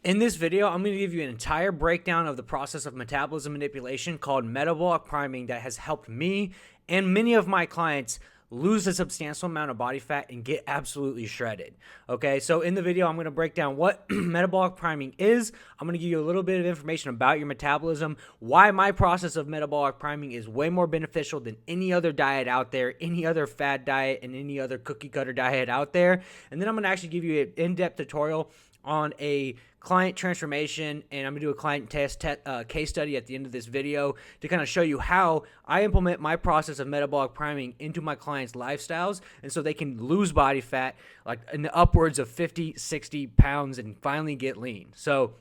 In this video, I'm going to give you an entire breakdown of the process of metabolism manipulation called metabolic priming that has helped me and many of my clients lose a substantial amount of body fat and get absolutely shredded. Okay, so in the video, I'm going to break down what metabolic priming is. I'm going to give you a little bit of information about your metabolism, why my process of metabolic priming is way more beneficial than any other diet out there, any other fad diet, and any other cookie cutter diet out there. And then I'm going to actually give you an in-depth tutorial on a client transformation, and I'm going to do a client case study at the end of this video to kind of show you how I implement my process of metabolic priming into my clients' lifestyles, and so they can lose body fat like in the upwards of 50, 60 pounds and finally get lean. So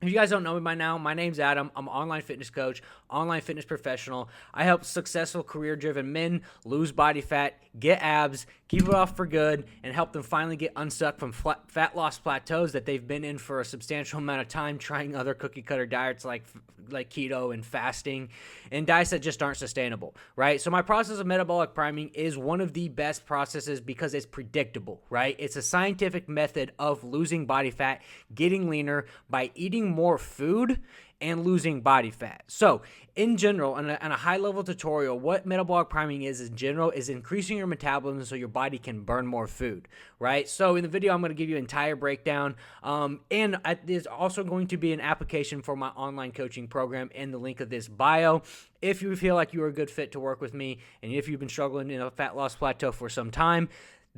if you guys don't know me by now, my name's Adam. I'm an online fitness coach, online fitness professional. I help successful career-driven men lose body fat, get abs, keep it off for good, and help them finally get unstuck from fat loss plateaus that they've been in for a substantial amount of time trying other cookie-cutter diets like keto and fasting and diets that just aren't sustainable, right? So my process of metabolic priming is one of the best processes because it's predictable, right? It's a scientific method of losing body fat, getting leaner by eating more food and losing body fat. So in general, on a high-level tutorial, what metabolic priming is in general is increasing your metabolism so your body can burn more food, right? So in the video, I'm going to give you an entire breakdown, and there's also going to be an application for my online coaching program in the link of this bio. If you feel like you are a good fit to work with me, and if you've been struggling in a fat loss plateau for some time,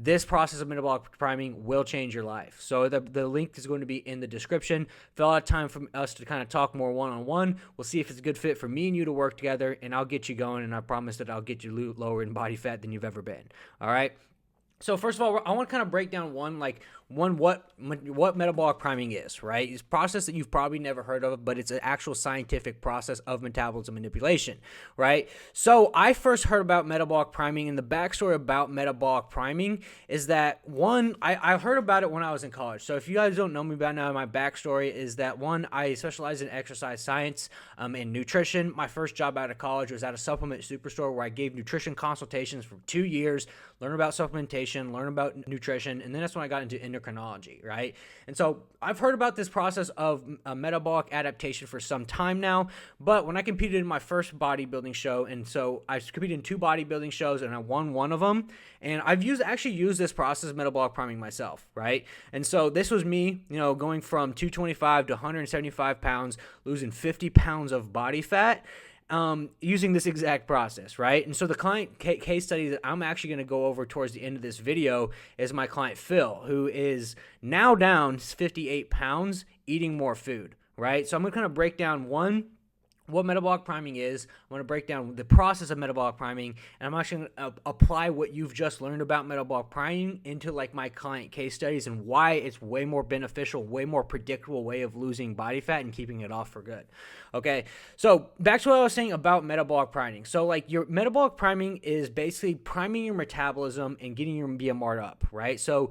this process of metabolic priming will change your life. So the link is going to be in the description. Fill out time for us to kind of talk more one-on-one. We'll see if it's a good fit for me and you to work together, and I'll get you going, and I promise that I'll get you lower in body fat than you've ever been. All right? So first of all, I want to kind of break down what metabolic priming is, right? It's a process that you've probably never heard of, but it's an actual scientific process of metabolism manipulation, right? So I first heard about metabolic priming, and the backstory about metabolic priming is that, one, I heard about it when I was in college. So if you guys don't know me by now, my backstory is that, one, I specialize in exercise science and nutrition. My first job out of college was at a supplement superstore where I gave nutrition consultations for 2 years, learn about supplementation, learn about nutrition, and then that's when I got into endocrinology, right? And so I've heard about this process of metabolic adaptation for some time now, but when I competed in my first bodybuilding show, and so I competed in 2 bodybuilding shows and I won one of them, and I've actually used this process of metabolic priming myself, right? And so this was me, going from 225 to 175 pounds, losing 50 pounds of body fat, using this exact process, right? And so the client case study that I'm actually going to go over towards the end of this video is my client Phil, who is now down 58 pounds, eating more food, right? So I'm going to kind of break down what metabolic priming is. I'm going to break down the process of metabolic priming, and I'm actually going to apply what you've just learned about metabolic priming into like my client case studies and why it's way more beneficial, way more predictable way of losing body fat and keeping it off for good. Okay, so back to what I was saying about metabolic priming. So like your metabolic priming is basically priming your metabolism and getting your BMR up, right? So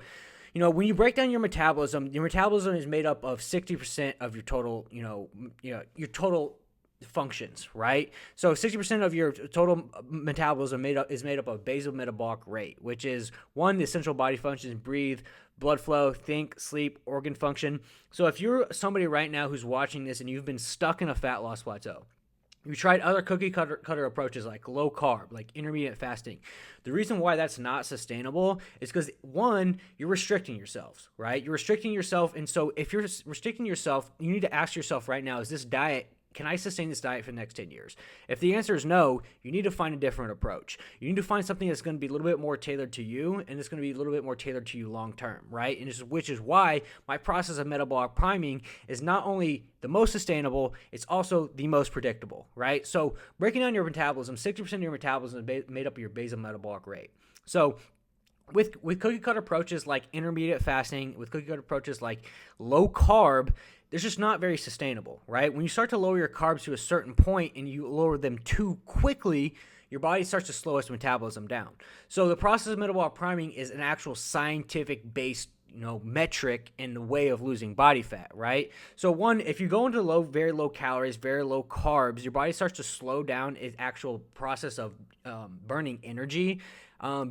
when you break down your metabolism is made up of 60% of your total, your total functions, right? So 60% of your total metabolism is made up of basal metabolic rate, which is, one, the essential body functions: breathe, blood flow, think, sleep, organ function. So if you're somebody right now who's watching this and you've been stuck in a fat loss plateau, you tried other cookie cutter approaches like low carb, like intermittent fasting. The reason why that's not sustainable is because, one, you're restricting yourself, right? You're restricting yourself, and so if you're restricting yourself, you need to ask yourself right now, can I sustain this diet for the next 10 years? If the answer is no, you need to find a different approach. You need to find something that's going to be a little bit more tailored to you, and it's going to be a little bit more tailored to you long term, right? And which is why my process of metabolic priming is not only the most sustainable, it's also the most predictable, right? So breaking down your metabolism, 60% of your metabolism is made up of your basal metabolic rate. So with cookie cutter approaches like intermediate fasting, with cookie cutter approaches like low carb, they're just not very sustainable, right? When you start to lower your carbs to a certain point and you lower them too quickly, your body starts to slow its metabolism down. So the process of metabolic priming is an actual scientific-based metric in the way of losing body fat, right? So one, if you go into very low calories, very low carbs, your body starts to slow down its actual process of burning energy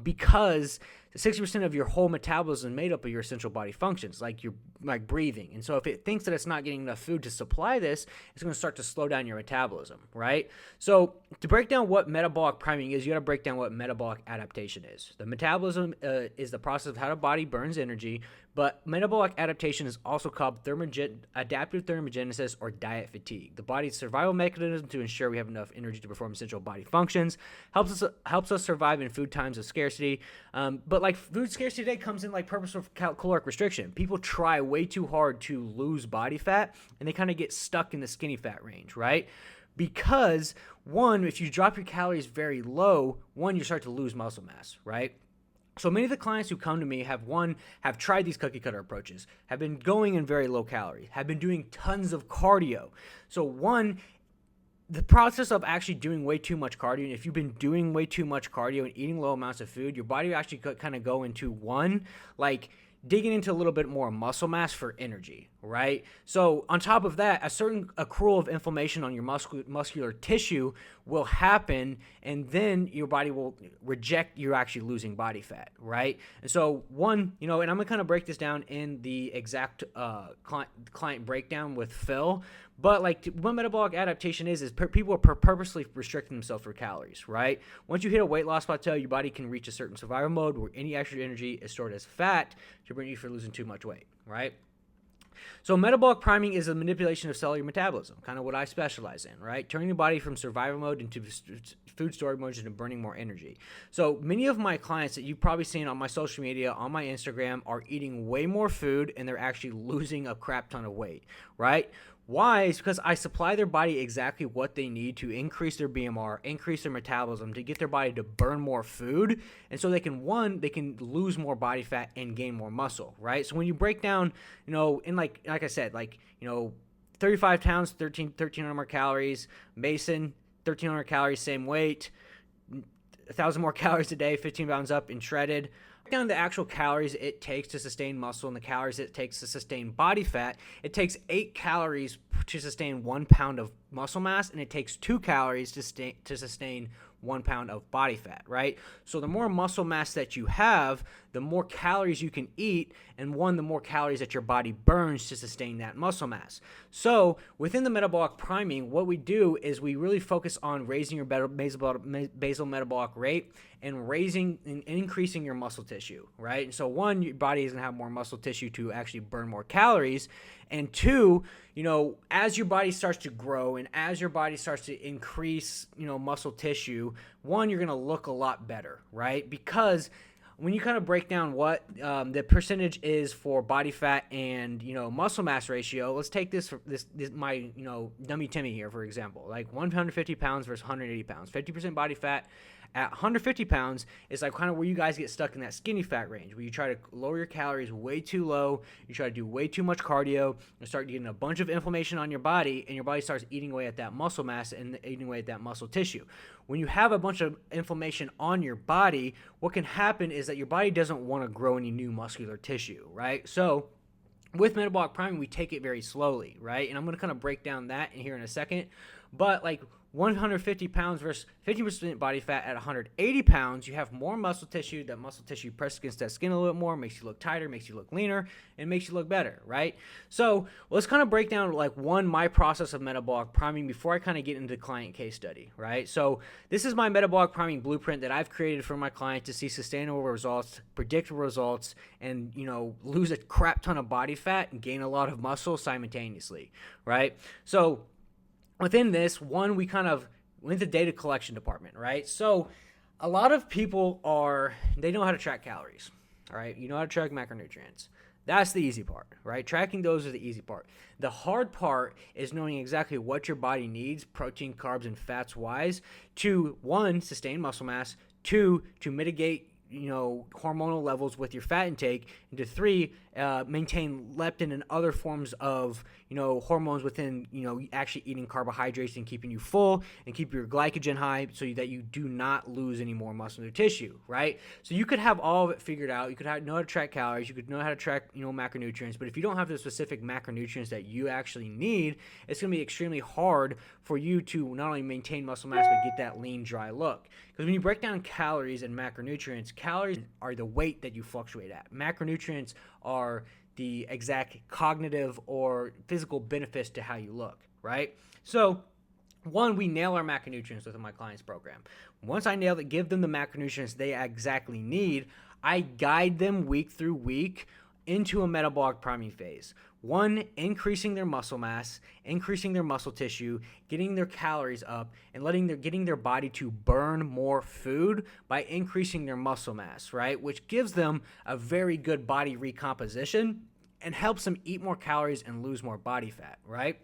because 60% of your whole metabolism is made up of your essential body functions, like breathing. And so if it thinks that it's not getting enough food to supply this, it's going to start to slow down your metabolism, right? So to break down what metabolic priming is, you got to break down what metabolic adaptation is. The metabolism is the process of how the body burns energy, but metabolic adaptation is also called adaptive thermogenesis or diet fatigue. The body's survival mechanism to ensure we have enough energy to perform essential body functions, helps us survive in food times of scarcity. But like food scarcity today comes in like purposeful caloric restriction. People try way too hard to lose body fat, and they kind of get stuck in the skinny fat range, right? Because one, if you drop your calories very low, you start to lose muscle mass, right? So many of the clients who come to me have tried these cookie cutter approaches, have been going in very low calorie, have been doing tons of cardio. So the process of actually doing way too much cardio, and if you've been doing way too much cardio and eating low amounts of food, your body will actually kind of go into digging into a little bit more muscle mass for energy, right? So on top of that, a certain accrual of inflammation on your muscular tissue will happen, and then your body will reject you actually losing body fat, right? And so and I'm going to kind of break this down in the exact client breakdown with Phil, but what metabolic adaptation is people are purposely restricting themselves for calories, right? Once you hit a weight loss plateau, your body can reach a certain survival mode where any extra energy is stored as fat to prevent you from losing too much weight, right? So metabolic priming is a manipulation of cellular metabolism, kind of what I specialize in, right? Turning the body from survival mode into food storage mode and burning more energy. So many of my clients that you've probably seen on my social media, on my Instagram, are eating way more food and they're actually losing a crap ton of weight, right? Why? It's because I supply their body exactly what they need to increase their BMR, increase their metabolism, to get their body to burn more food. And so they can lose more body fat and gain more muscle, right? So when you break down, in like I said, 35 pounds, 1,300 more calories, Mason, 1,300 calories, same weight, 1,000 more calories a day, 15 pounds up and shredded. Down the actual calories it takes to sustain muscle and the calories it takes to sustain body fat, it takes 8 calories to sustain 1 pound of muscle mass, and it takes 2 calories to sustain 1 pound of body fat, right? So the more muscle mass that you have, the more calories you can eat, and the more calories that your body burns to sustain that muscle mass. So within the metabolic priming, what we do is we really focus on raising your basal metabolic rate and increasing your muscle tissue, right? And so your body is going to have more muscle tissue to actually burn more calories. And 2, as your body starts to grow and as your body starts to increase, muscle tissue, you're going to look a lot better, right? Because when you kind of break down what the percentage is for body fat and muscle mass ratio, let's take this my dummy Timmy here, for example, like 150 pounds versus 180 pounds, 50% body fat. At 150 pounds, it's like kind of where you guys get stuck in that skinny fat range, where you try to lower your calories way too low, you try to do way too much cardio, and start getting a bunch of inflammation on your body, and your body starts eating away at that muscle mass and eating away at that muscle tissue. When you have a bunch of inflammation on your body, what can happen is that your body doesn't want to grow any new muscular tissue, right? So with metabolic priming, we take it very slowly, right? And I'm going to kind of break down that in here in a second. But 150 pounds versus 50% body fat at 180 pounds, you have more muscle tissue. That muscle tissue presses against that skin a little bit more, makes you look tighter, makes you look leaner, and makes you look better, right? So let's kind of break down my process of metabolic priming before I kind of get into the client case study, right? So this is my metabolic priming blueprint that I've created for my client to see sustainable results, predictable results, and lose a crap ton of body fat and gain a lot of muscle simultaneously, right? So within this, we kind of went to the data collection department, right? So a lot of people they know how to track calories, all right? You know how to track macronutrients. That's the easy part, right? Tracking those is the easy part. The hard part is knowing exactly what your body needs, protein, carbs, and fats wise, to 1, sustain muscle mass, 2, to mitigate hormonal levels with your fat intake, and to 3, maintain leptin and other forms of hormones within actually eating carbohydrates and keeping you full and keep your glycogen high so that you do not lose any more muscular tissue, right? So you could have all of it figured out. You could know how to track calories, you could know how to track macronutrients, but if you don't have the specific macronutrients that you actually need, it's going to be extremely hard for you to not only maintain muscle mass but get that lean, dry look. Because when you break down calories and macronutrients, Calories are the weight that you fluctuate at. Macronutrients are the exact cognitive or physical benefits to how you look, right? So one, we nail our macronutrients within my clients program. Once I nail it, give them the macronutrients they exactly need, I guide them week through week into a metabolic priming phase. One, increasing their muscle mass, increasing their muscle tissue, getting their calories up, and getting their body to burn more food by increasing their muscle mass, right? Which gives them a very good body recomposition and helps them eat more calories and lose more body fat, right?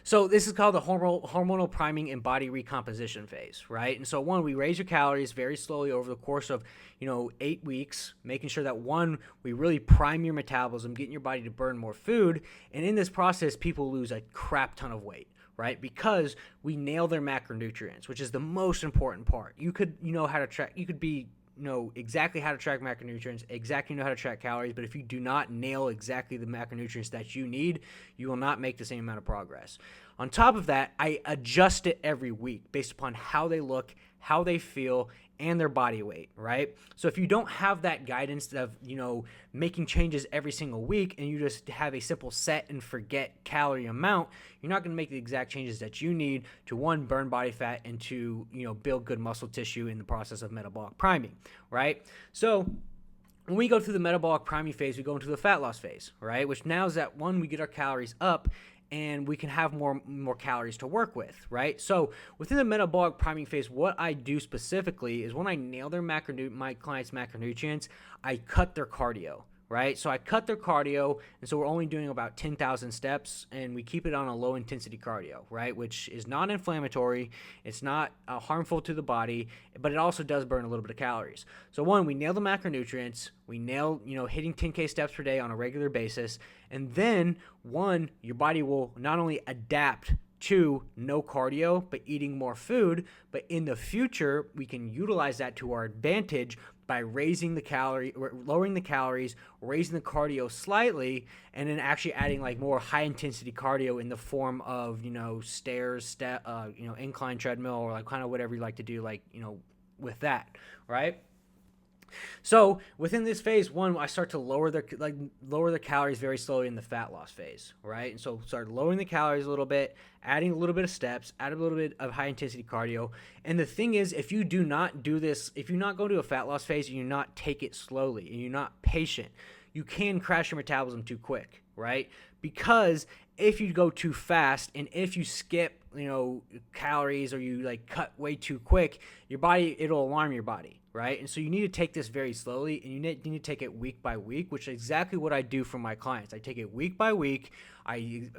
So this is called the hormonal priming and body recomposition phase, right? And so one, we raise your calories very slowly over the course of, 8 weeks, making sure that one, we really prime your metabolism, getting your body to burn more food. And in this process, people lose a crap ton of weight, right? Because we nail their macronutrients, which is the most important part. You could, how to track, you could be know exactly how to track macronutrients, exactly know how to track calories, but if you do not nail exactly the macronutrients that you need, you will not make the same amount of progress. On top of that, I adjust it every week based upon how they look, how they feel, and their body weight, right? So if you don't have that guidance of, making changes every single week and you just have a simple set and forget calorie amount, you're not going to make the exact changes that you need to, one, burn body fat and to, build good muscle tissue in the process of metabolic priming, right? So when we go through the metabolic priming phase, we go into the fat loss phase, right? Which now is that, one, we get our calories up and we can have more calories to work with, right? So within the metabolic priming phase, what I do specifically is when I nail my clients' macronutrients, I cut their cardio, right? So I cut their cardio, and so we're only doing about 10,000 steps, and we keep it on a low-intensity cardio, right? Which is not inflammatory, it's not harmful to the body, but it also does burn a little bit of calories. So one, we nail the macronutrients, we nail, hitting 10K steps per day on a regular basis, and then one, your body will not only adapt to no cardio, but eating more food, but in the future, we can utilize that to our advantage by lowering the calories, raising the cardio slightly, and then actually adding like more high intensity cardio in the form of, stairs, incline treadmill, or like kind of whatever you like to do, with that, right? So within this phase, one, I start to lower the calories very slowly in the fat loss phase, right? And so start lowering the calories a little bit, adding a little bit of steps, add a little bit of high intensity cardio. And the thing is, if you do not do this, if you not go to a fat loss phase and you not take it slowly and you're not patient, you can crash your metabolism too quick, right? Because if you go too fast and if you skip, calories, or you cut way too quick, it'll alarm your body, right? And so you need to take this very slowly, and you need to take it week by week, which is exactly what I do for my clients. I take it week by week,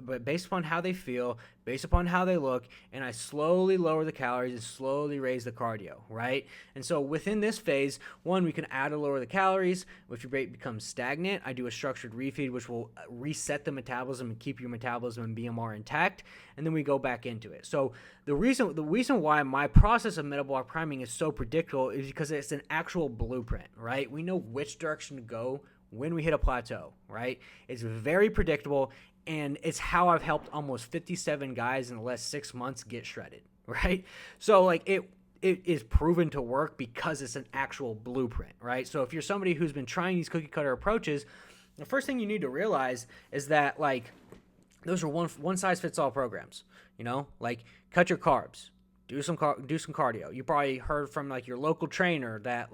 but based upon how they feel, based upon how they look, and I slowly lower the calories and slowly raise the cardio, right? And so within this phase, one, we can add or lower the calories. If your weight becomes stagnant, I do a structured refeed, which will reset the metabolism and keep your metabolism and BMR intact, and then we go back into it. So the reason why my process of metabolic priming is so predictable is because it's an actual blueprint, right? We know which direction to go when we hit a plateau, right? It's very predictable, and it's how I've helped almost 57 guys in the last 6 months get shredded, right? So it is proven to work because it's an actual blueprint, right? So if you're somebody who's been trying these cookie cutter approaches, the first thing you need to realize is that those are one size fits all programs, cut your carbs, do some cardio. You probably heard from your local trainer that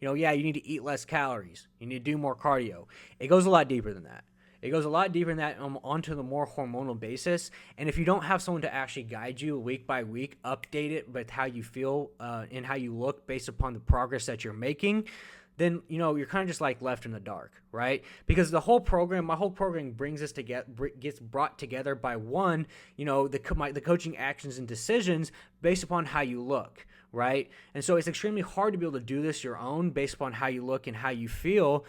you need to eat less calories. You need to do more cardio. It goes a lot deeper than that. It goes a lot deeper than that onto the more hormonal basis. And if you don't have someone to actually guide you week by week, update it with how you feel and how you look based upon the progress that you're making, then, you're kind of just left in the dark, right? Because my whole program gets brought together by one, the coaching actions and decisions based upon how you look, right? And so it's extremely hard to be able to do this your own based upon how you look and how you feel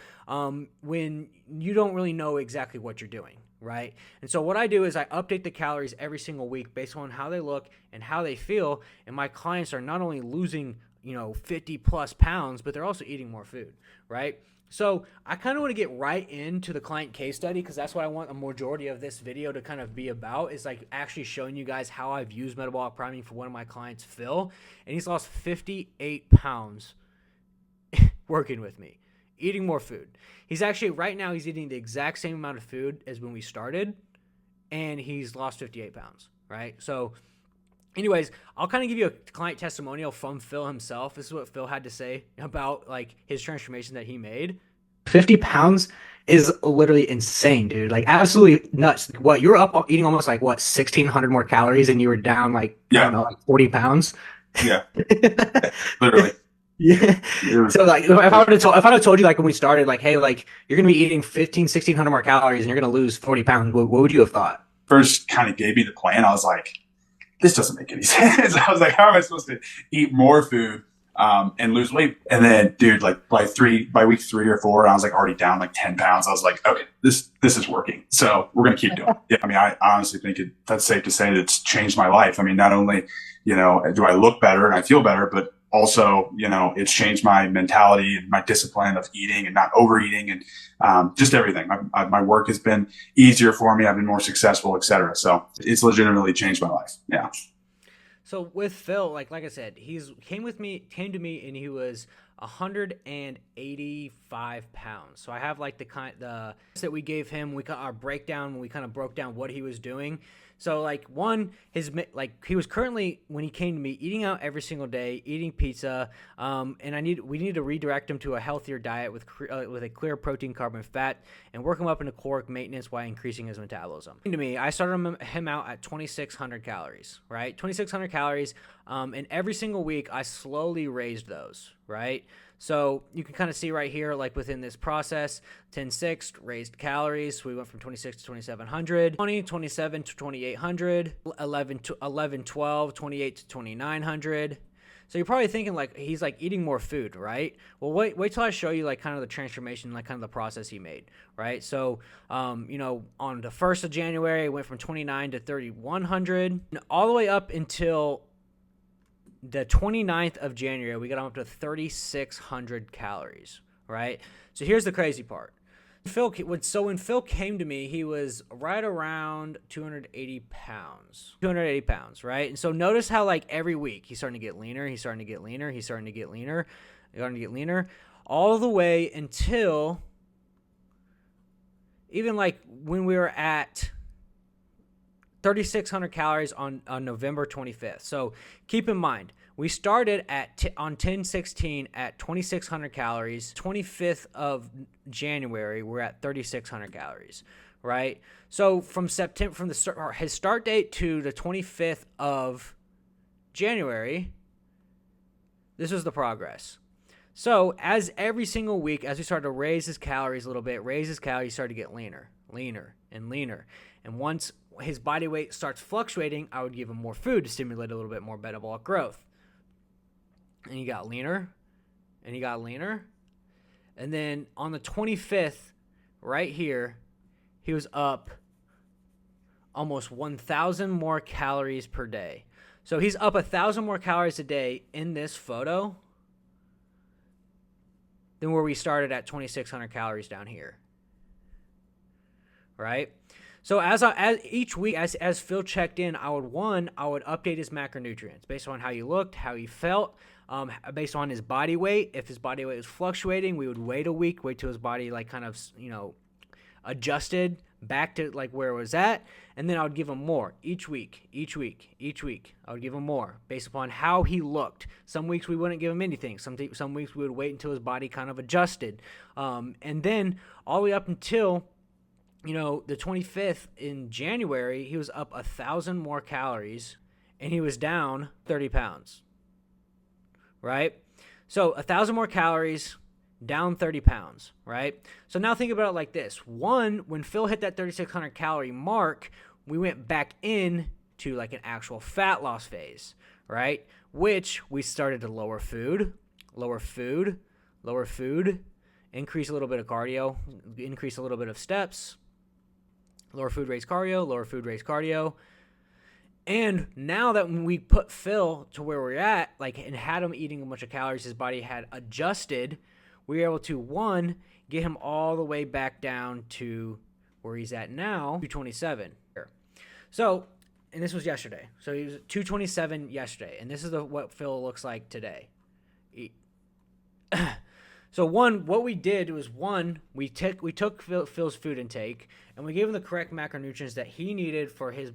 when you don't really know exactly what you're doing, right? And so what I do is I update the calories every single week based on how they look and how they feel, and my clients are not only losing 50 plus pounds, but they're also eating more food, right? So I kind of want to get right into the client case study, because that's what I want a majority of this video to kind of be about, is actually showing you guys how I've used metabolic priming for one of my clients, Phil, and he's lost 58 pounds working with me, eating more food. He's actually, right now, he's eating the exact same amount of food as when we started, and he's lost 58 pounds, right? So anyways, I'll kind of give you a client testimonial from Phil himself. This is what Phil had to say about like his transformation that he made. 50 pounds is literally insane, dude. Like absolutely nuts. What, you were up eating almost like what, 1,600 more calories and you were down like, I don't know, like 40 pounds. Yeah. Literally. Yeah. So like if I would have told you like when we started, like, hey, like you're gonna be eating 1,600 more calories and you're gonna lose 40 pounds, what would you have thought? First kind of gave me the plan. I was like, this doesn't make any sense. I was like, how am I supposed to eat more food and lose weight? And then, dude, like by week 3 or 4, I was like already down like 10 pounds. I was like, okay, this is working. So we're going to keep doing it. Yeah, I mean, I honestly think that's safe to say that it's changed my life. I mean, not only, do I look better and I feel better, but also, it's changed my mentality and my discipline of eating and not overeating and just everything. My work has been easier for me. I've been more successful, et cetera. So it's legitimately changed my life. Yeah. So with Phil, like I said, came to me and he was 185 pounds. So I have like the that we gave him, we got our breakdown when we kind of broke down what he was doing. So like he was currently, when he came to me, eating out every single day, eating pizza, and we need to redirect him to a healthier diet with a clear protein, carb, and fat, and work him up into caloric maintenance while increasing his metabolism. To me, I started him out at 2,600 calories, right? 2,600 calories, and every single week I slowly raised those, right? So you can kind of see right here, like within this process, 10-6 raised calories. So we went from 26 to 2,700, 20, 27 to 2,800, 11, 12, 28 to 2,900. So you're probably thinking like he's like eating more food, right? Well, wait till I show you like kind of the transformation, like kind of the process he made, right? So, on the 1st of January, it went from 29 to 3,100, all the way up until the 29th of January, we got him up to 3,600 calories, right? So here's the crazy part. When Phil came to me, he was right around 280 pounds, right? And so notice how like every week he's starting to get leaner, all the way until even like when we were at 3,600 calories on November 25th. So keep in mind, we started on 10/16 at 2,600 calories. 25th of January, we're at 3,600 calories, right? So from his start date to the 25th of January, this was the progress. So as every single week, as we started to raise his calories a little bit, he started to get leaner, and leaner. And once his body weight starts fluctuating, I would give him more food to stimulate a little bit more metabolic growth. And he got leaner, And then on the 25th, right here, he was up almost 1,000 more calories per day. So he's up 1,000 more calories a day in this photo than where we started at 2,600 calories down here, right? So as each week, as Phil checked in, I would update his macronutrients based on how he looked, how he felt, based on his body weight. If his body weight was fluctuating, we would wait a week, wait till his body like kind of, adjusted back to like where it was at, and then I would give him more each week. I would give him more based upon how he looked. Some weeks we wouldn't give him anything. Some weeks we would wait until his body kind of adjusted, and then all the way up until the 25th in January, he was up 1,000 more calories, and he was down 30 pounds, right? So 1,000 more calories, down 30 pounds, right? So now think about it like this. One, when Phil hit that 3,600 calorie mark, we went back in to like an actual fat loss phase, right? Which we started to lower food, increase a little bit of cardio, increase a little bit of steps, lower food, raise cardio. And now that when we put Phil to where we're at, like, and had him eating a bunch of calories, his body had adjusted, we were able to, one, get him all the way back down to where he's at now, 227. So, and this was yesterday. So he was 227 yesterday, and this is what Phil looks like today. So what we did was we took Phil's food intake and we gave him the correct macronutrients that he needed for his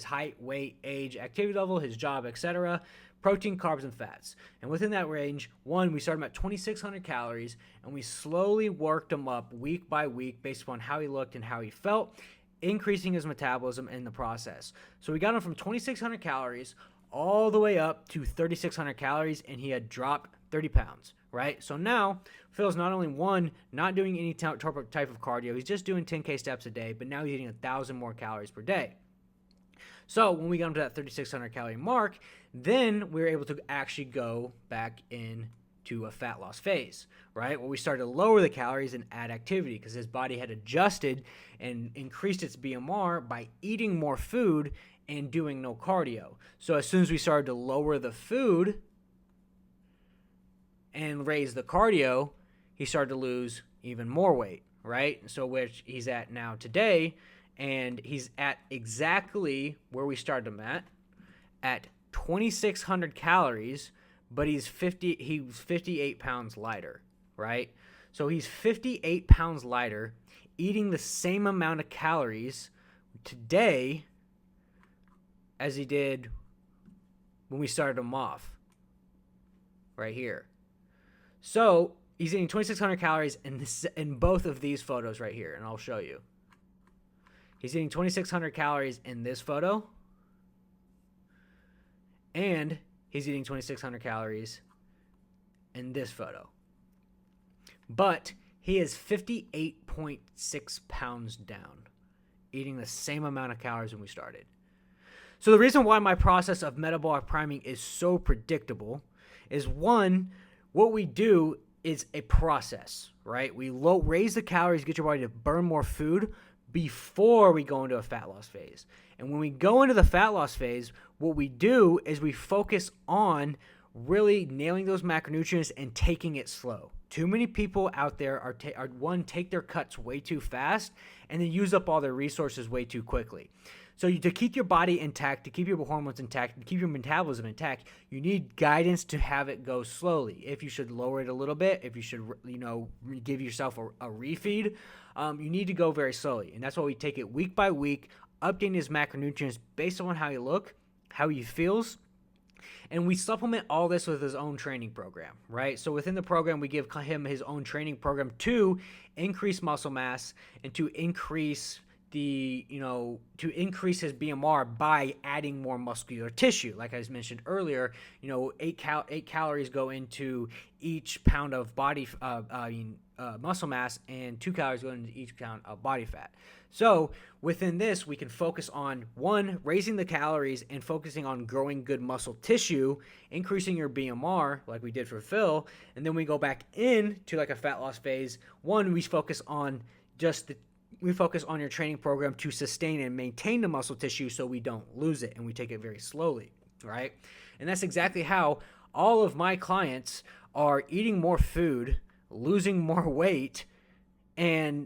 height, weight, age, activity level, his job, etc. Protein, carbs, and fats. And within that range, we started him at 2,600 calories, and we slowly worked him up week by week based upon how he looked and how he felt, increasing his metabolism in the process. So we got him from 2,600 calories all the way up to 3,600 calories, and he had dropped 30 pounds, right? So now Phil's not only not doing any type of cardio, he's just doing 10K steps a day, but now he's eating 1,000 more calories per day. So when we got him to that 3,600 calorie mark, then we were able to actually go back into a fat loss phase, right? Where we started to lower the calories and add activity because his body had adjusted and increased its BMR by eating more food and doing no cardio. So as soon as we started to lower the food and raise the cardio, he started to lose even more weight, right? So which he's at now today, and he's at exactly where we started him at 2,600 calories, but he was 58 pounds lighter, right? So he's 58 pounds lighter, eating the same amount of calories today as he did when we started him off, right here. So he's eating 2,600 calories in both of these photos right here, and I'll show you. He's eating 2,600 calories in this photo, and he's eating 2,600 calories in this photo. But he is 58.6 pounds down, eating the same amount of calories when we started. So the reason why my process of metabolic priming is so predictable is what we do is a process, right? We raise the calories, get your body to burn more food before we go into a fat loss phase. And when we go into the fat loss phase, what we do is we focus on really nailing those macronutrients and taking it slow. Too many people out there take their cuts way too fast and then use up all their resources way too quickly. So to keep your body intact, to keep your hormones intact, to keep your metabolism intact, you need guidance to have it go slowly. If you should lower it a little bit, if you should, give yourself a refeed, you need to go very slowly. And that's why we take it week by week, updating his macronutrients based on how you look, how he feels. And we supplement all this with his own training program, right? So within the program, we give him his own training program to increase muscle mass and to increase his BMR by adding more muscular tissue. Like I mentioned earlier, 8 calories go into each pound of muscle mass, and 2 calories go into each pound of body fat. So within this, we can focus on raising the calories and focusing on growing good muscle tissue, increasing your BMR like we did for Phil, and then we go back into like a fat loss phase. We focus on your training program to sustain and maintain the muscle tissue so we don't lose it, and we take it very slowly, right? And that's exactly how all of my clients are eating more food, losing more weight, and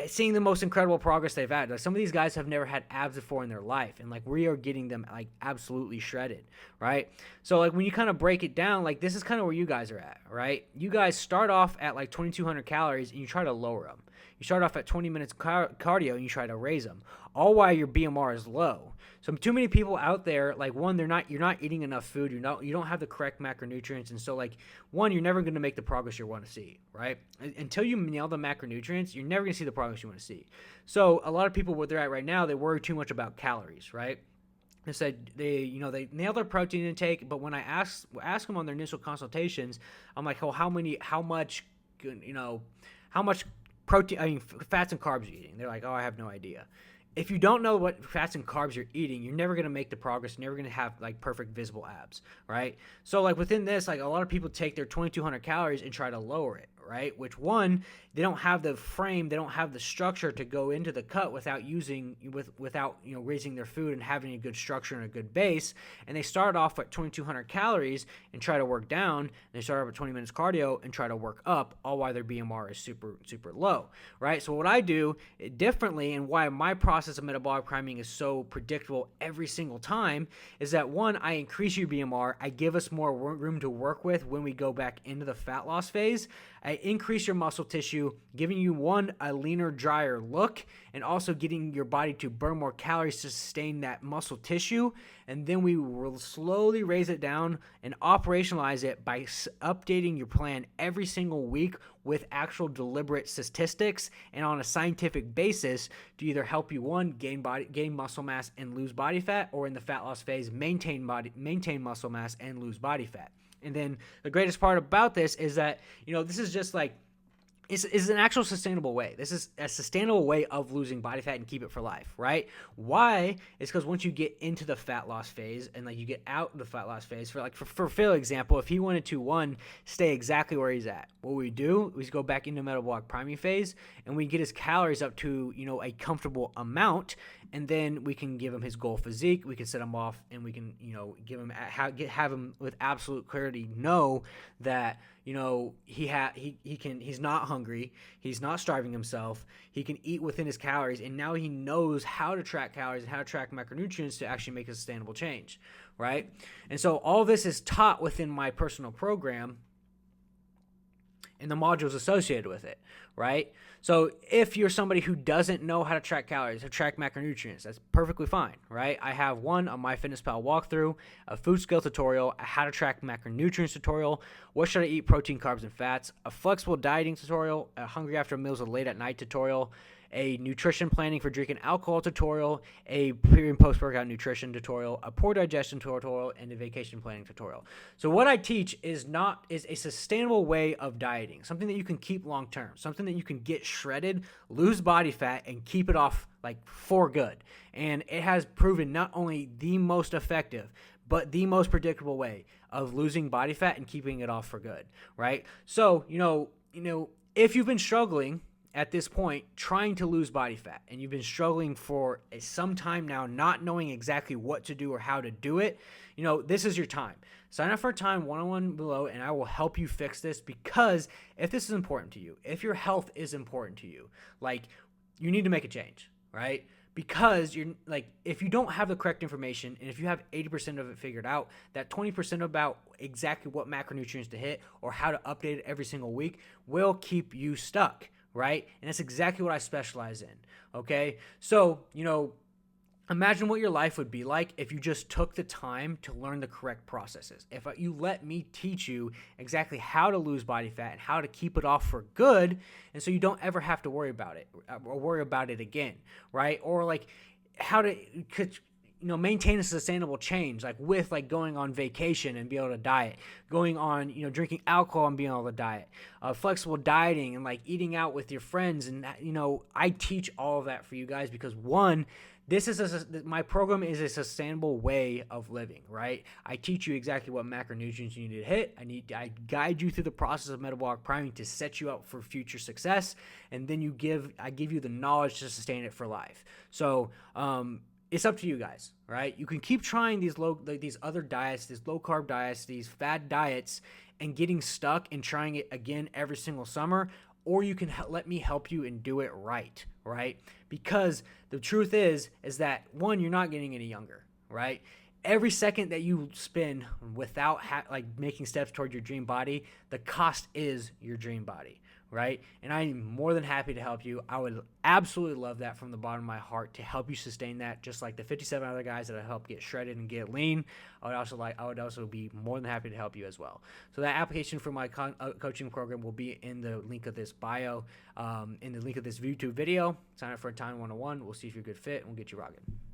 seeing the most incredible progress they've had. Like, some of these guys have never had abs before in their life, and like we are getting them like absolutely shredded, right? So like when you kind of break it down, like this is kind of where you guys are at, right? You guys start off at like 2,200 calories and you try to lower them. You start off at 20 minutes cardio and you try to raise them, all while your BMR is low. So too many people out there, like you're not eating enough food. You don't have the correct macronutrients, and so like you're never going to make the progress you want to see, right? Until you nail the macronutrients, you're never going to see the progress you want to see. So a lot of people where they're at right now, they worry too much about calories, right? They said they nail their protein intake, but when I ask them on their initial consultations, I'm like, how much protein, fats and carbs you're eating? They're like, I have no idea. If you don't know what fats and carbs you're eating, you're never going to make the progress. You're never going to have like perfect visible abs, right? So like within this, like a lot of people take their 2,200 calories and try to lower it, right? Which they don't have the frame, they don't have the structure to go into the cut without raising their food and having a good structure and a good base. And they start off at 2,200 calories and try to work down. And they start off at 20 minutes cardio and try to work up, all while their BMR is super, super low, right? So what I do differently, and why my process of metabolic priming is so predictable every single time, is that I increase your BMR. I give us more room to work with when we go back into the fat loss phase. I increase your muscle tissue, giving you one, a leaner, drier look, and also getting your body to burn more calories to sustain that muscle tissue. And then we will slowly raise it down and operationalize it by updating your plan every single week with actual deliberate statistics and on a scientific basis to either help you, one, gain muscle mass and lose body fat, or in the fat loss phase, maintain muscle mass and lose body fat. And then the greatest part about this is that, this is just like, is an actual sustainable way. This is a sustainable way of losing body fat and keep it for life, right? Why? It's because once you get into the fat loss phase and you get out of the fat loss phase, for Phil example, if he wanted to, one, stay exactly where he's at, what we do is go back into metabolic priming phase and we get his calories up to, a comfortable amount, and then we can give him his goal physique. We can set him off and we can, give him, have him with absolute clarity know that, he's not hungry, he's not starving himself, he can eat within his calories, and now he knows how to track calories and how to track macronutrients to actually make a sustainable change, right? And so all this is taught within my personal program and the modules associated with it, right? So if you're somebody who doesn't know how to track calories or track macronutrients, that's perfectly fine, right? I have one, a MyFitnessPal walkthrough, a food scale tutorial, a how to track macronutrients tutorial, what should I eat, protein, carbs, and fats, a flexible dieting tutorial, a hungry after meals or late at night tutorial, a nutrition planning for drinking alcohol tutorial, a pre and post workout nutrition tutorial, a poor digestion tutorial, and a vacation planning tutorial. So what I teach is a sustainable way of dieting, something that you can keep long term, something that you can get shredded, lose body fat, and keep it off for good. And it has proven not only the most effective, but the most predictable way of losing body fat and keeping it off for good, right? So, if you've been struggling at this point trying to lose body fat and you've been struggling for some time now, not knowing exactly what to do or how to do it, this is your time. Sign up for a time one-on-one below and I will help you fix this, because if this is important to you, if your health is important to you, you need to make a change, right? Because if you don't have the correct information and if you have 80% of it figured out, that 20% about exactly what macronutrients to hit or how to update it every single week will keep you stuck, right? And that's exactly what I specialize in, okay? So, imagine what your life would be like if you just took the time to learn the correct processes. If you let me teach you exactly how to lose body fat and how to keep it off for good, and so you don't ever have to worry about it or worry about it again, right? Or how to maintain a sustainable change, with going on vacation and be able to diet, going on, drinking alcohol and being able to diet, flexible dieting and eating out with your friends. And, I teach all of that for you guys because, one, my program is a sustainable way of living, right? I teach you exactly what macronutrients you need to hit. I guide you through the process of metabolic priming to set you up for future success. And then I give you the knowledge to sustain it for life. So, it's up to you guys, right? You can keep trying these other diets, these low carb diets, these fad diets, and getting stuck and trying it again every single summer, or you can let me help you and do it right? Because the truth is that, one, you're not getting any younger, right? Every second that you spend without making steps toward your dream body, the cost is your dream body, right? And I'm more than happy to help you. I would absolutely love that from the bottom of my heart, to help you sustain that, just like the 57 other guys that I help get shredded and get lean. I would also be more than happy to help you as well. So that application for my coaching program will be in the link of this bio, in the link of this YouTube video. Sign up for a time 101. We'll see if you're a good fit and we'll get you rocking.